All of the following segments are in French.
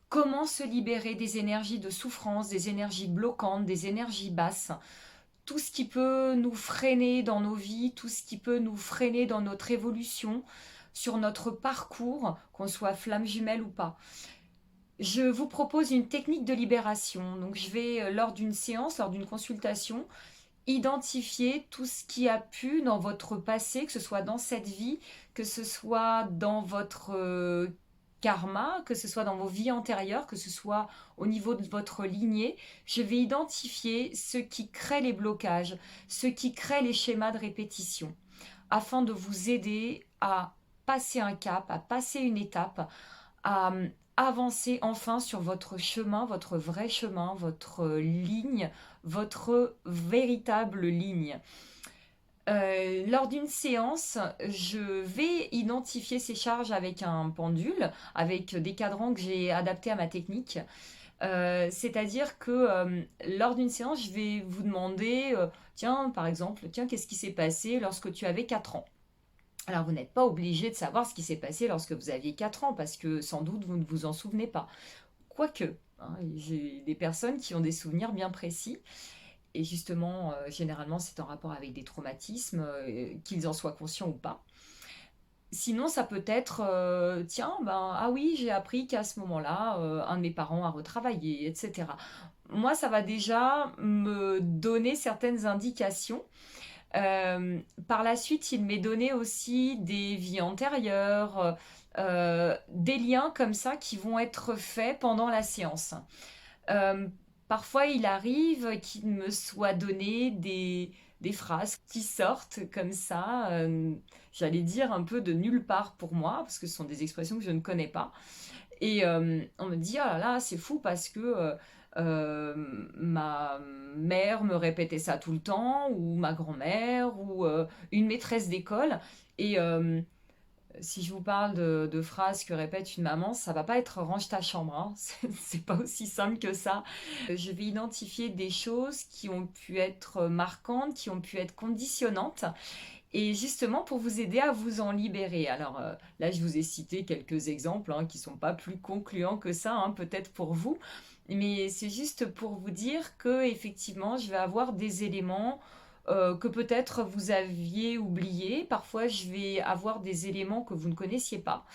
Comment se libérer des énergies de souffrance, des énergies bloquantes, des énergies basses, tout ce qui peut nous freiner dans nos vies, tout ce qui peut nous freiner dans notre évolution, sur notre parcours, qu'on soit flamme jumelle ou pas. Je vous propose une technique de libération. Donc je vais, lors d'une séance, lors d'une consultation, identifier tout ce qui a pu dans votre passé, que ce soit dans cette vie, que ce soit dans votre karma, que ce soit dans vos vies antérieures, que ce soit au niveau de votre lignée. Je vais identifier ce qui crée les blocages, ce qui crée les schémas de répétition, afin de vous aider à passer un cap, à passer une étape, à avancer enfin sur votre chemin, votre vrai chemin, votre ligne, votre véritable ligne. Lors d'une séance, je vais identifier ces charges avec un pendule, avec des cadrans que j'ai adaptés à ma technique. C'est-à-dire que lors d'une séance, je vais vous demander, tiens, par exemple, tiens, qu'est-ce qui s'est passé lorsque tu avais 4 ans? Alors, vous n'êtes pas obligé de savoir ce qui s'est passé lorsque vous aviez 4 ans, parce que sans doute vous ne vous en souvenez pas. Quoique, hein, j'ai des personnes qui ont des souvenirs bien précis, et justement, généralement, c'est en rapport avec des traumatismes, qu'ils en soient conscients ou pas. Sinon, ça peut être, tiens, ben, ah oui, j'ai appris qu'à ce moment-là, un de mes parents a retravaillé, etc. Moi, ça va déjà me donner certaines indications. Par la suite, il m'est donné aussi des vies antérieures, des liens comme ça qui vont être faits pendant la séance. Euh, Parfois, il arrive qu'il me soit donné des phrases qui sortent comme ça, j'allais dire un peu de nulle part pour moi, parce que ce sont des expressions que je ne connais pas. Et on me dit, oh là là, c'est fou parce que ma mère me répétait ça tout le temps, ou ma grand-mère, ou une maîtresse d'école. Et si je vous parle de phrases que répète une maman, ça va pas être range ta chambre, hein. C'est pas aussi simple que ça. Je vais identifier des choses qui ont pu être marquantes, qui ont pu être conditionnantes, et justement pour vous aider à vous en libérer. Alors là, je vous ai cité quelques exemples hein, qui sont pas plus concluants que ça, hein, peut-être pour vous, mais c'est juste pour vous dire que effectivement, je vais avoir des éléments que peut-être vous aviez oubliés. Parfois, je vais avoir des éléments que vous ne connaissiez pas.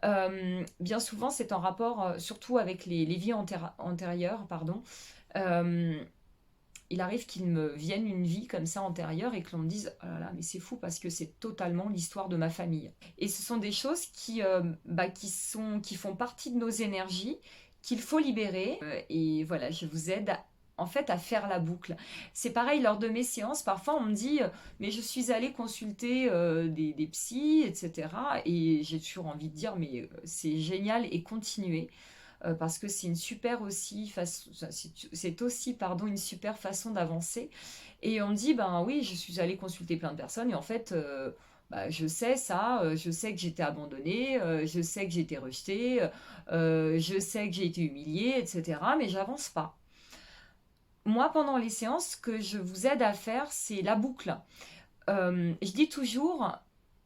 Bien souvent, c'est en rapport, surtout avec les vies antérieures, pardon. Euh, il arrive qu'il me vienne une vie comme ça antérieure et que l'on me dise oh là là mais c'est fou parce que c'est totalement l'histoire de ma famille. Et ce sont des choses qui font partie de nos énergies qu'il faut libérer. Et voilà, je vous aide en fait à faire la boucle. C'est pareil lors de mes séances, parfois on me dit mais je suis allée consulter des psys, etc. Et j'ai toujours envie de dire mais c'est génial et continuez parce que c'est une super aussi c'est aussi pardon une super façon d'avancer. Et on me dit ben oui, je suis allée consulter plein de personnes et en fait bah, je sais ça, je sais que j'étais abandonnée, je sais que j'ai été rejetée, je sais que j'ai été humiliée, etc. Mais j'avance pas. Moi, pendant les séances, ce que je vous aide à faire, c'est la boucle. Je dis toujours,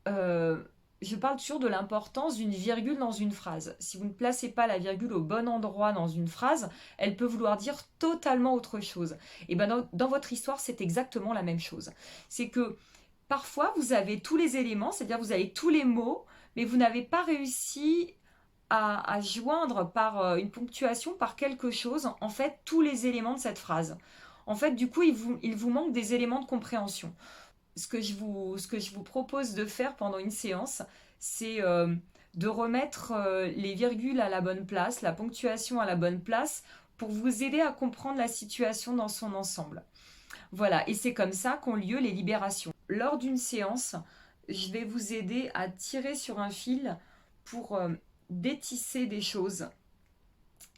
euh, je parle toujours de l'importance d'une virgule dans une phrase. Si vous ne placez pas la virgule au bon endroit dans une phrase, elle peut vouloir dire totalement autre chose. Et ben dans votre histoire, c'est exactement la même chose. C'est que parfois, vous avez tous les éléments, c'est-à-dire vous avez tous les mots, mais vous n'avez pas réussi à joindre par une ponctuation, par quelque chose, en fait, tous les éléments de cette phrase. En fait, du coup, il vous manque des éléments de compréhension. Ce que je vous propose de faire pendant une séance, c'est de remettre les virgules à la bonne place, la ponctuation à la bonne place, pour vous aider à comprendre la situation dans son ensemble. Voilà, et c'est comme ça qu'ont lieu les libérations. Lors d'une séance, je vais vous aider à tirer sur un fil pour détisser des choses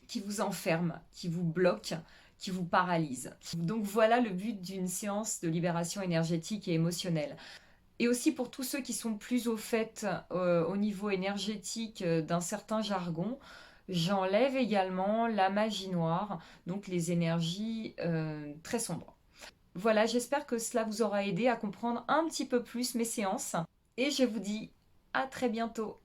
qui vous enferment, qui vous bloquent, qui vous paralysent. Donc voilà le but d'une séance de libération énergétique et émotionnelle. Et aussi pour tous ceux qui sont plus au fait au niveau énergétique d'un certain jargon, j'enlève également la magie noire, donc les énergies très sombres. Voilà, j'espère que cela vous aura aidé à comprendre un petit peu plus mes séances. Et je vous dis à très bientôt.